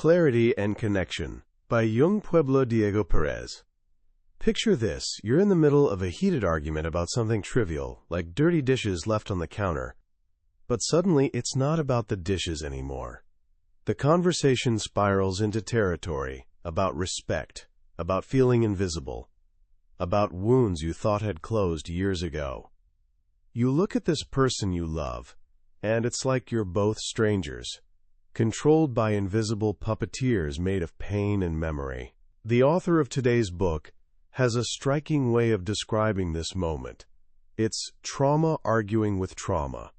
Clarity and Connection by Yung Pueblo Diego Perez. Picture this, you're in the middle of a heated argument about something trivial, like dirty dishes left on the counter. But suddenly, it's not about the dishes anymore. The conversation spirals into territory about respect, about feeling invisible, about wounds you thought had closed years ago. You look at this person you love, and it's like you're both strangers, controlled by invisible puppeteers made of pain and memory. The author of today's book has a striking way of describing this moment. It's trauma arguing with trauma.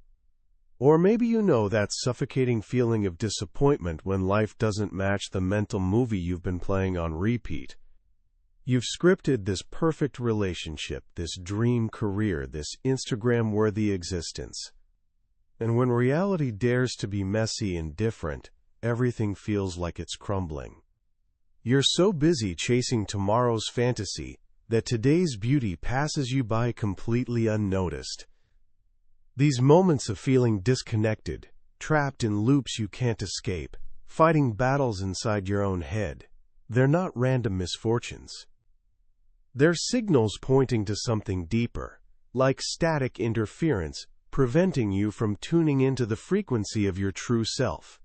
Or maybe you know that suffocating feeling of disappointment when life doesn't match the mental movie you've been playing on repeat. You've scripted this perfect relationship, this dream career, this Instagram-worthy existence. And when reality dares to be messy and different, everything feels like it's crumbling. You're so busy chasing tomorrow's fantasy that today's beauty passes you by completely unnoticed. These moments of feeling disconnected, trapped in loops you can't escape, fighting battles inside your own head, they're not random misfortunes. They're signals pointing to something deeper, like static interference, preventing you from tuning into the frequency of your true self.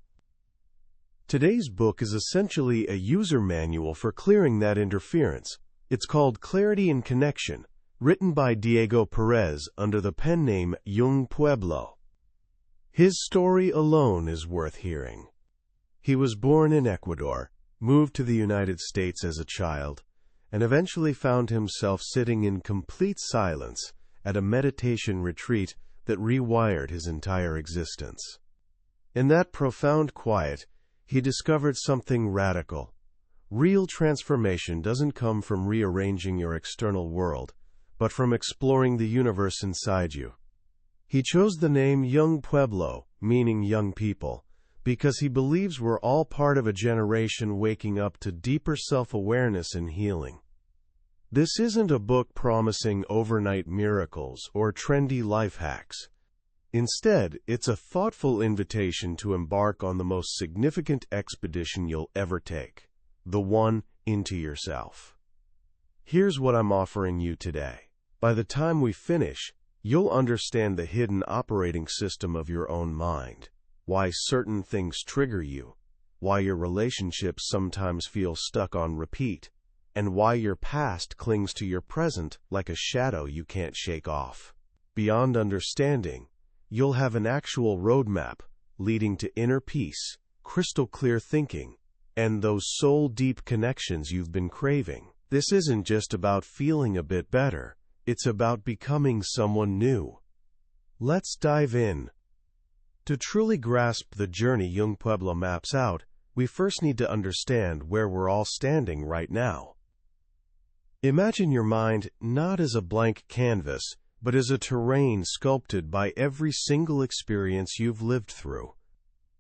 Today's book is essentially a user manual for clearing that interference. It's called Clarity and Connection, written by Diego Perez under the pen name Yung Pueblo. His story alone is worth hearing. He was born in Ecuador, moved to the United States as a child, and eventually found himself sitting in complete silence at a meditation retreat that rewired his entire existence. In that profound quiet, he discovered something radical. Real transformation doesn't come from rearranging your external world, but from exploring the universe inside you. He chose the name Yung Pueblo, meaning young people, because he believes we're all part of a generation waking up to deeper self-awareness and healing. This isn't a book promising overnight miracles or trendy life hacks. Instead, it's a thoughtful invitation to embark on the most significant expedition you'll ever take, the one into yourself. Here's what I'm offering you today. By the time we finish, you'll understand the hidden operating system of your own mind, why certain things trigger you, why your relationships sometimes feel stuck on repeat, and why your past clings to your present like a shadow you can't shake off. Beyond understanding, you'll have an actual roadmap leading to inner peace, crystal clear thinking, and those soul-deep connections you've been craving. This isn't just about feeling a bit better, it's about becoming someone new. Let's dive in. To truly grasp the journey Yung Pueblo maps out, we first need to understand where we're all standing right now. Imagine your mind not as a blank canvas, but as a terrain sculpted by every single experience you've lived through.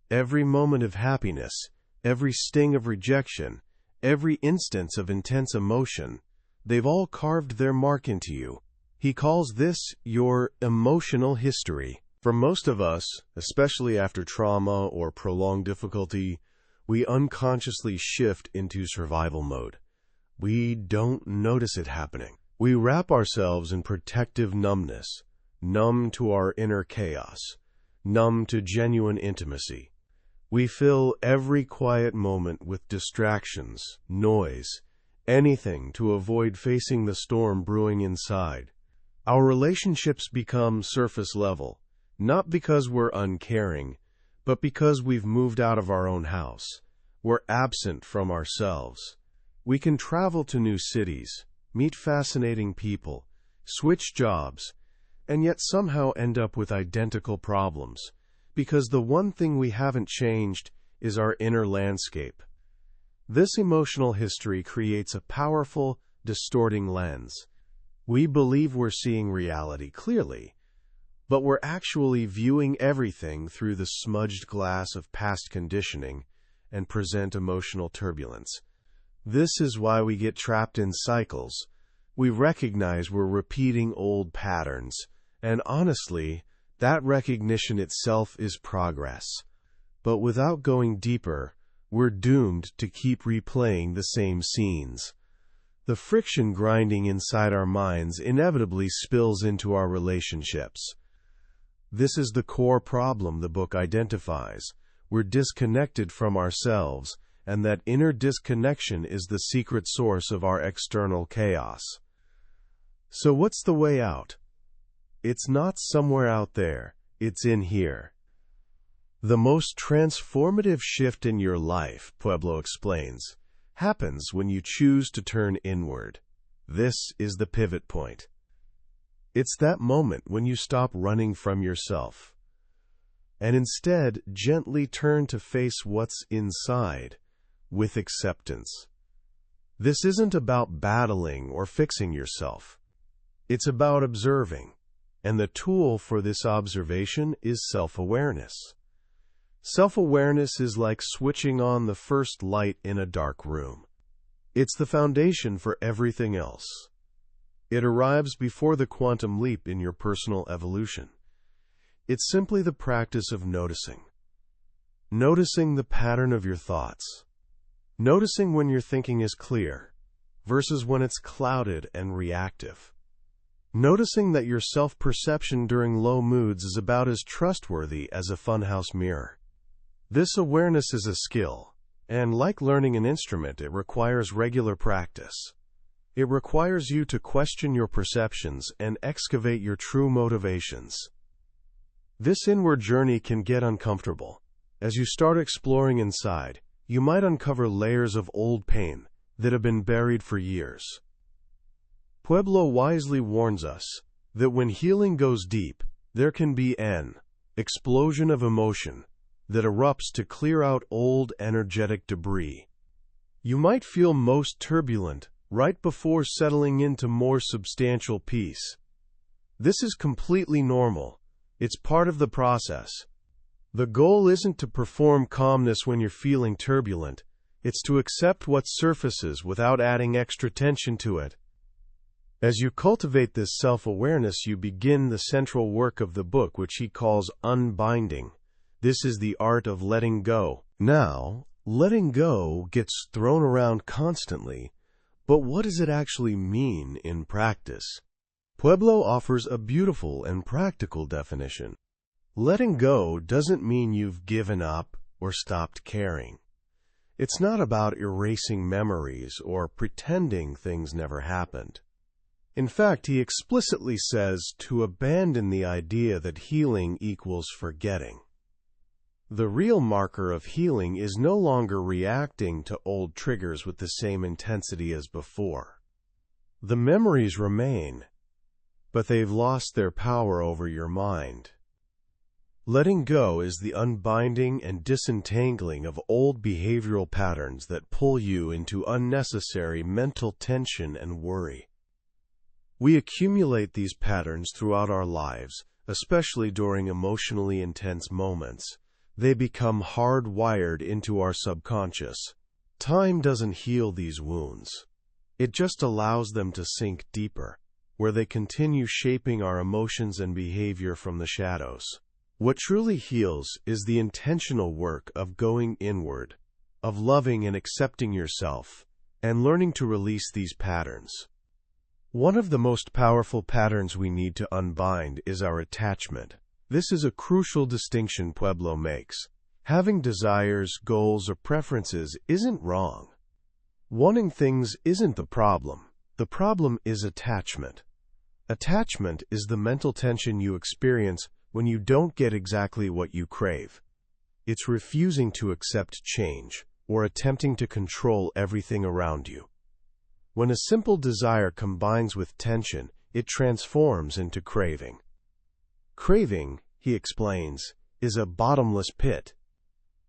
Every moment of happiness, every sting of rejection, every instance of intense emotion, they've all carved their mark into you. He calls this your emotional history. For most of us, especially after trauma or prolonged difficulty, we unconsciously shift into survival mode. We don't notice it happening. We wrap ourselves in protective numbness, numb to our inner chaos, numb to genuine intimacy. We fill every quiet moment with distractions, noise, anything to avoid facing the storm brewing inside. Our relationships become surface level, not because we're uncaring, but because we've moved out of our own house. We're absent from ourselves. We can travel to new cities, meet fascinating people, switch jobs, and yet somehow end up with identical problems, because the one thing we haven't changed is our inner landscape. This emotional history creates a powerful, distorting lens. We believe we're seeing reality clearly, but we're actually viewing everything through the smudged glass of past conditioning and present emotional turbulence. This is why we get trapped in cycles. We recognize we're repeating old patterns, and honestly, that recognition itself is progress. But without going deeper, we're doomed to keep replaying the same scenes. The friction grinding inside our minds inevitably spills into our relationships. This is the core problem the book identifies. We're disconnected from ourselves, and that inner disconnection is the secret source of our external chaos. So what's the way out? It's not somewhere out there, it's in here. The most transformative shift in your life, Pueblo explains, happens when you choose to turn inward. This is the pivot point. It's that moment when you stop running from yourself and instead gently turn to face what's inside with acceptance. This isn't about battling or fixing yourself. It's about observing, and the tool for this observation is self-awareness. Self-awareness is like switching on the first light in a dark room. It's the foundation for everything else. It arrives before the quantum leap in your personal evolution. It's simply the practice of noticing. Noticing the pattern of your thoughts. Noticing when your thinking is clear versus when it's clouded and reactive. Noticing that your self-perception during low moods is about as trustworthy as a funhouse mirror. This awareness is a skill, and like learning an instrument, it requires regular practice. It requires you to question your perceptions and excavate your true motivations. This inward journey can get uncomfortable. As you start exploring inside, you might uncover layers of old pain that have been buried for years. Pueblo wisely warns us that when healing goes deep, there can be an explosion of emotion that erupts to clear out old energetic debris. You might feel most turbulent right before settling into more substantial peace. This is completely normal. It's part of the process. The goal isn't to perform calmness when you're feeling turbulent. It's to accept what surfaces without adding extra tension to it. As you cultivate this self-awareness, you begin the central work of the book, which he calls unbinding. This is the art of letting go. Now, letting go gets thrown around constantly, but what does it actually mean in practice? Pueblo offers a beautiful and practical definition. Letting go doesn't mean you've given up or stopped caring. It's not about erasing memories or pretending things never happened. In fact, he explicitly says to abandon the idea that healing equals forgetting. The real marker of healing is no longer reacting to old triggers with the same intensity as before. The memories remain, but they've lost their power over your mind. Letting go is the unbinding and disentangling of old behavioral patterns that pull you into unnecessary mental tension and worry. We accumulate these patterns throughout our lives, especially during emotionally intense moments. They become hardwired into our subconscious. Time doesn't heal these wounds. It just allows them to sink deeper, where they continue shaping our emotions and behavior from the shadows. What truly heals is the intentional work of going inward, of loving and accepting yourself, and learning to release these patterns. One of the most powerful patterns we need to unbind is our attachment. This is a crucial distinction Pueblo makes. Having desires, goals, or preferences isn't wrong. Wanting things isn't the problem. The problem is attachment. Attachment is the mental tension you experience when you don't get exactly what you crave. It's refusing to accept change or attempting to control everything around you. When a simple desire combines with tension, it transforms into craving. Craving, he explains, is a bottomless pit.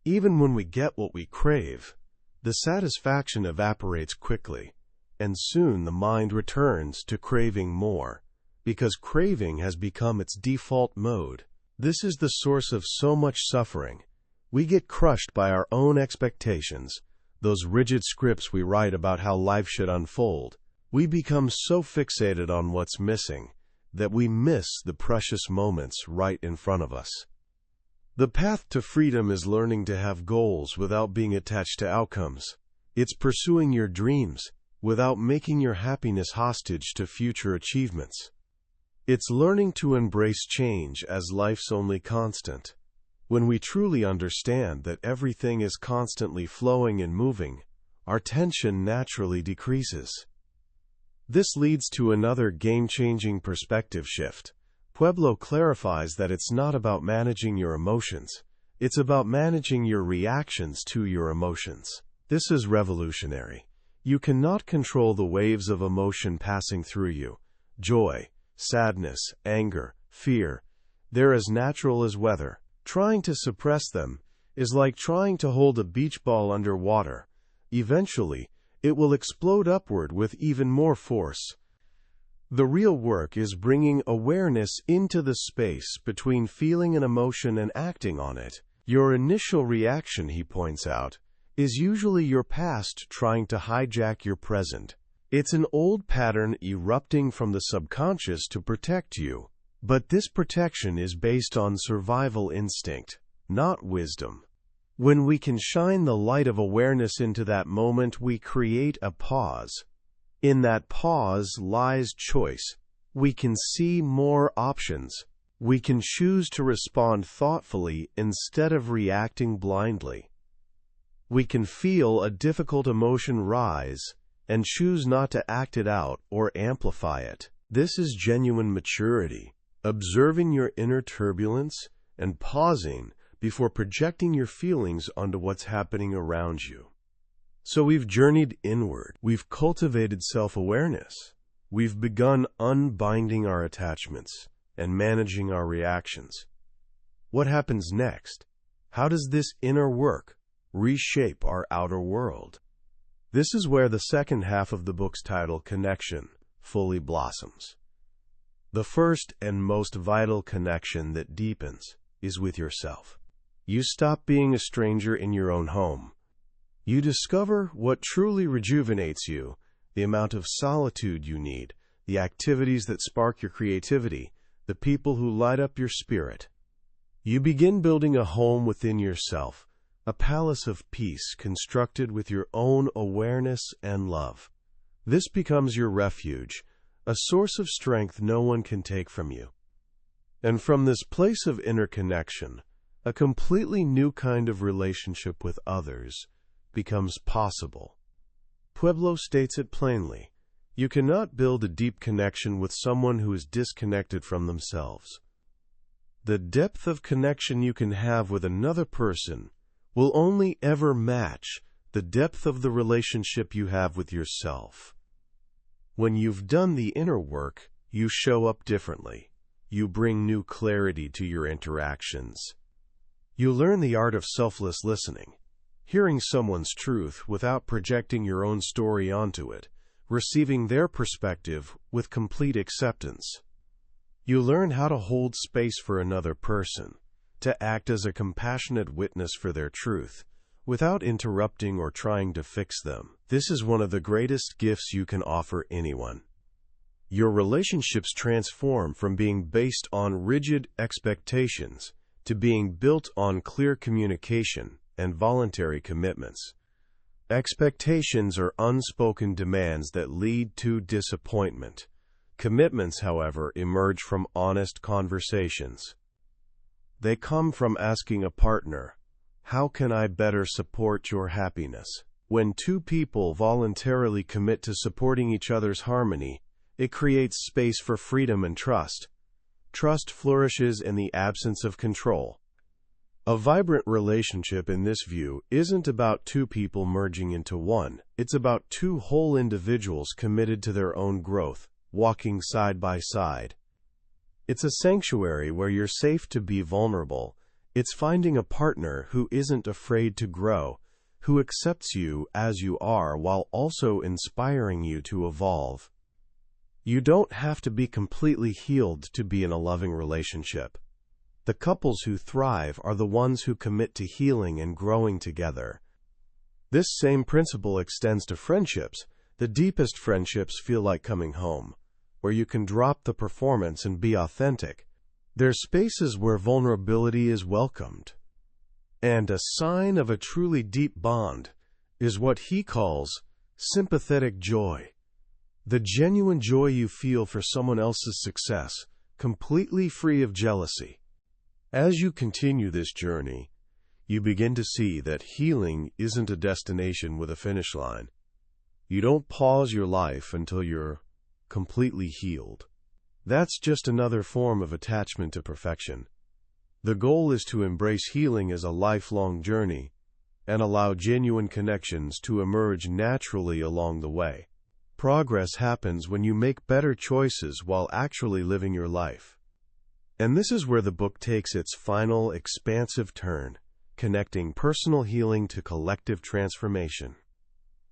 Even when we get what we crave, the satisfaction evaporates quickly, and soon the mind returns to craving more, because craving has become its default mode. This is the source of so much suffering. We get crushed by our own expectations, those rigid scripts we write about how life should unfold. We become so fixated on what's missing that we miss the precious moments right in front of us. The path to freedom is learning to have goals without being attached to outcomes. It's pursuing your dreams without making your happiness hostage to future achievements. It's learning to embrace change as life's only constant. When we truly understand that everything is constantly flowing and moving, our tension naturally decreases. This leads to another game-changing perspective shift. Pueblo clarifies that it's not about managing your emotions, it's about managing your reactions to your emotions. This is revolutionary. You cannot control the waves of emotion passing through you. Joy, sadness, anger, fear, they're as natural as weather. Trying to suppress them is like trying to hold a beach ball under water. Eventually, it will explode upward with even more force. The real work is bringing awareness into the space between feeling an emotion and acting on it. Your initial reaction, he points out, is usually your past trying to hijack your present. It's an old pattern erupting from the subconscious to protect you. But this protection is based on survival instinct, not wisdom. When we can shine the light of awareness into that moment, we create a pause. In that pause lies choice. We can see more options. We can choose to respond thoughtfully instead of reacting blindly. We can feel a difficult emotion rise and choose not to act it out or amplify it. This is genuine maturity, observing your inner turbulence and pausing before projecting your feelings onto what's happening around you. So we've journeyed inward. We've cultivated self-awareness. We've begun unbinding our attachments and managing our reactions. What happens next? How does this inner work reshape our outer world? This is where the second half of the book's title, Connection, fully blossoms. The first and most vital connection that deepens is with yourself. You stop being a stranger in your own home. You discover what truly rejuvenates you, the amount of solitude you need, the activities that spark your creativity, the people who light up your spirit. You begin building a home within yourself, a palace of peace constructed with your own awareness and love. This becomes your refuge, a source of strength no one can take from you. And from this place of interconnection, a completely new kind of relationship with others becomes possible. Pueblo states it plainly. You cannot build a deep connection with someone who is disconnected from themselves. The depth of connection you can have with another person will only ever match the depth of the relationship you have with yourself. When you've done the inner work, you show up differently. You bring new clarity to your interactions. You learn the art of selfless listening, hearing someone's truth without projecting your own story onto it, receiving their perspective with complete acceptance. You learn how to hold space for another person, to act as a compassionate witness for their truth, without interrupting or trying to fix them. This is one of the greatest gifts you can offer anyone. Your relationships transform from being based on rigid expectations to being built on clear communication and voluntary commitments. Expectations are unspoken demands that lead to disappointment. Commitments, however, emerge from honest conversations. They come from asking a partner, "How can I better support your happiness?" When two people voluntarily commit to supporting each other's harmony, it creates space for freedom and trust. Trust flourishes in the absence of control. A vibrant relationship in this view isn't about two people merging into one. It's about two whole individuals committed to their own growth, walking side by side. It's a sanctuary where you're safe to be vulnerable. It's finding a partner who isn't afraid to grow, who accepts you as you are while also inspiring you to evolve. You don't have to be completely healed to be in a loving relationship. The couples who thrive are the ones who commit to healing and growing together. This same principle extends to friendships. The deepest friendships feel like coming home, where you can drop the performance and be authentic. They're spaces where vulnerability is welcomed. And a sign of a truly deep bond is what he calls sympathetic joy. The genuine joy you feel for someone else's success, completely free of jealousy. As you continue this journey, you begin to see that healing isn't a destination with a finish line. You don't pause your life until you're completely healed. That's just another form of attachment to perfection. The goal is to embrace healing as a lifelong journey and allow genuine connections to emerge naturally along the way. Progress happens when you make better choices while actually living your life. And this is where the book takes its final, expansive turn, connecting personal healing to collective transformation.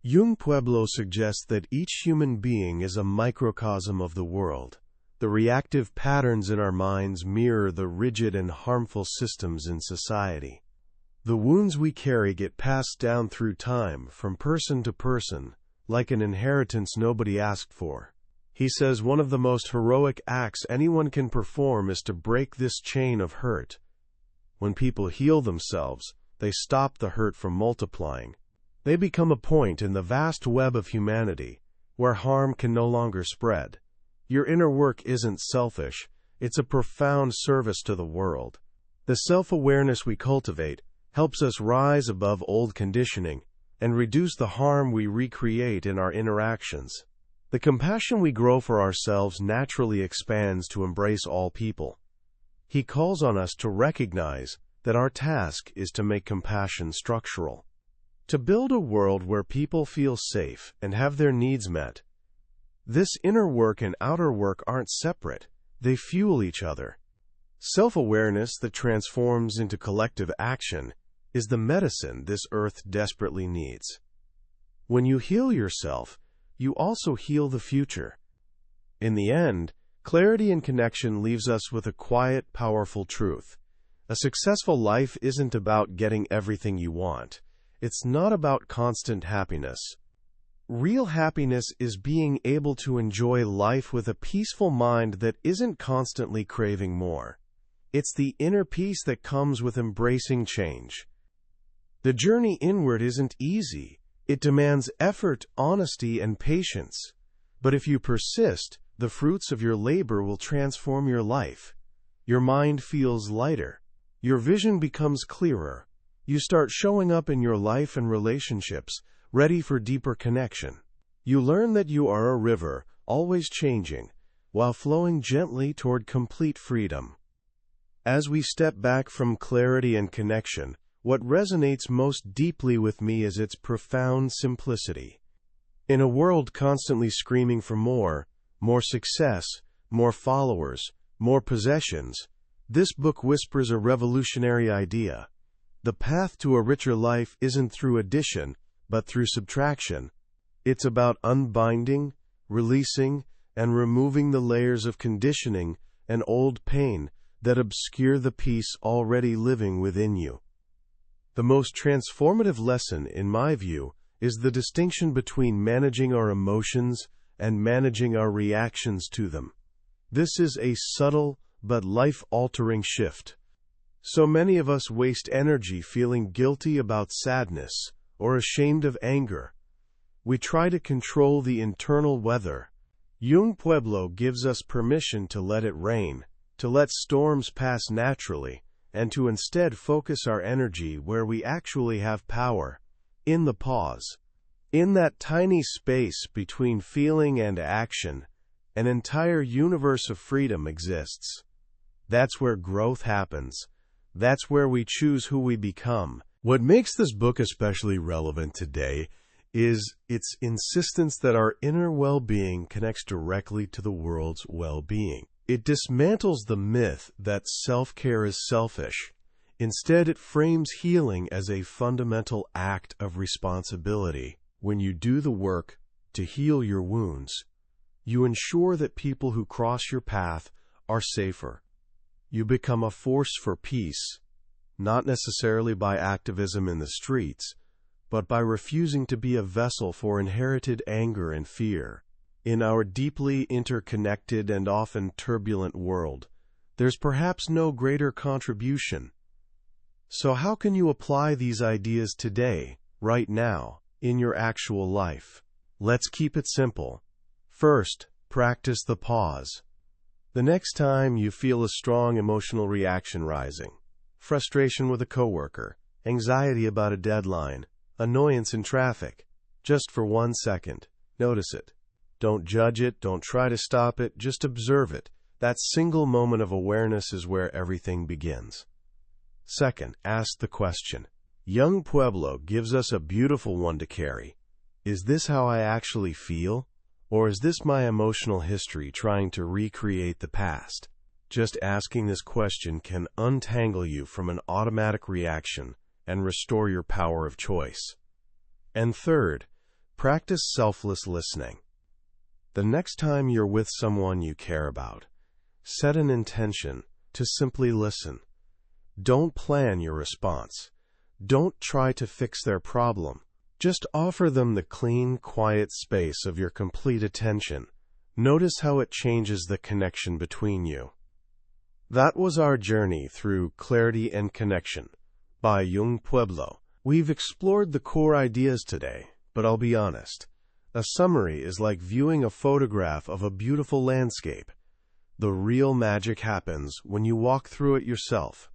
Yung Pueblo suggests that each human being is a microcosm of the world. The reactive patterns in our minds mirror the rigid and harmful systems in society. The wounds we carry get passed down through time, from person to person, like an inheritance nobody asked for. He says one of the most heroic acts anyone can perform is to break this chain of hurt. When people heal themselves, they stop the hurt from multiplying. They become a point in the vast web of humanity where harm can no longer spread. Your inner work isn't selfish, it's a profound service to the world. The self-awareness we cultivate helps us rise above old conditioning and reduce the harm we recreate in our interactions. The compassion we grow for ourselves naturally expands to embrace all people. He calls on us to recognize that our task is to make compassion structural, to build a world where people feel safe and have their needs met. This inner work and outer work aren't separate, they fuel each other. Self-awareness that transforms into collective action is the medicine this earth desperately needs. When you heal yourself, you also heal the future. In the end, clarity and connection leaves us with a quiet, powerful truth. A successful life isn't about getting everything you want. It's not about constant happiness. Real happiness is being able to enjoy life with a peaceful mind that isn't constantly craving more. It's the inner peace that comes with embracing change. The journey inward isn't easy. It demands effort, honesty, and patience. But if you persist, the fruits of your labor will transform your life. Your mind feels lighter. Your vision becomes clearer. You start showing up in your life and relationships, ready for deeper connection. You learn that you are a river, always changing, while flowing gently toward complete freedom. As we step back from clarity and connection, what resonates most deeply with me is its profound simplicity. In a world constantly screaming for more success, more followers, more possessions, this book whispers a revolutionary idea. The path to a richer life isn't through addition, but through subtraction. It's about unbinding, releasing, and removing the layers of conditioning and old pain that obscure the peace already living within you. The most transformative lesson, in my view, is the distinction between managing our emotions and managing our reactions to them. This is a subtle but life-altering shift. So many of us waste energy feeling guilty about sadness or ashamed of anger. We try to control the internal weather. Yung Pueblo gives us permission to let it rain, to let storms pass naturally, and to instead focus our energy where we actually have power, in the pause. In that tiny space between feeling and action, an entire universe of freedom exists. That's where growth happens. That's where we choose who we become. What makes this book especially relevant today is its insistence that our inner well-being connects directly to the world's well-being. It dismantles the myth that self-care is selfish. Instead, it frames healing as a fundamental act of responsibility. When you do the work to heal your wounds, you ensure that people who cross your path are safer. You become a force for peace, not necessarily by activism in the streets, but by refusing to be a vessel for inherited anger and fear. In our deeply interconnected and often turbulent world, there's perhaps no greater contribution. So how can you apply these ideas today, right now, in your actual life? Let's keep it simple. First, practice the pause. The next time you feel a strong emotional reaction rising, frustration with a coworker, anxiety about a deadline, annoyance in traffic, just for 1 second, notice it. Don't judge it, don't try to stop it, just observe it. That single moment of awareness is where everything begins. Second, ask the question. Yung Pueblo gives us a beautiful one to carry. Is this how I actually feel? Or is this my emotional history trying to recreate the past? Just asking this question can untangle you from an automatic reaction and restore your power of choice. And third, practice selfless listening. The next time you're with someone you care about, set an intention to simply listen. Don't plan your response. Don't try to fix their problem. Just offer them the clean, quiet space of your complete attention. Notice how it changes the connection between you. That was our journey through Clarity and Connection by Yung Pueblo. We've explored the core ideas today, but I'll be honest. A summary is like viewing a photograph of a beautiful landscape. The real magic happens when you walk through it yourself.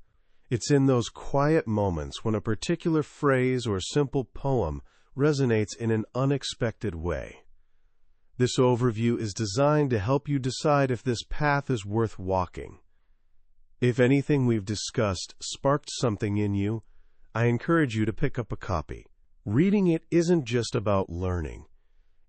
It's in those quiet moments when a particular phrase or simple poem resonates in an unexpected way. This overview is designed to help you decide if this path is worth walking. If anything we've discussed sparked something in you, I encourage you to pick up a copy. Reading it isn't just about learning.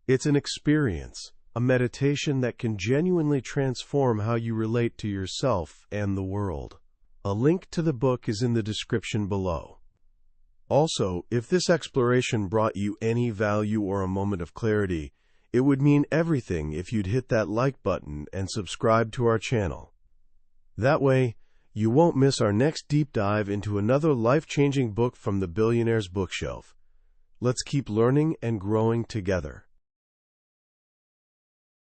It's an experience, a meditation that can genuinely transform how you relate to yourself and the world. A link to the book is in the description below. Also, if this exploration brought you any value or a moment of clarity, it would mean everything if you'd hit that like button and subscribe to our channel. That way, you won't miss our next deep dive into another life-changing book from the Billionaire's Bookshelf. Let's keep learning and growing together.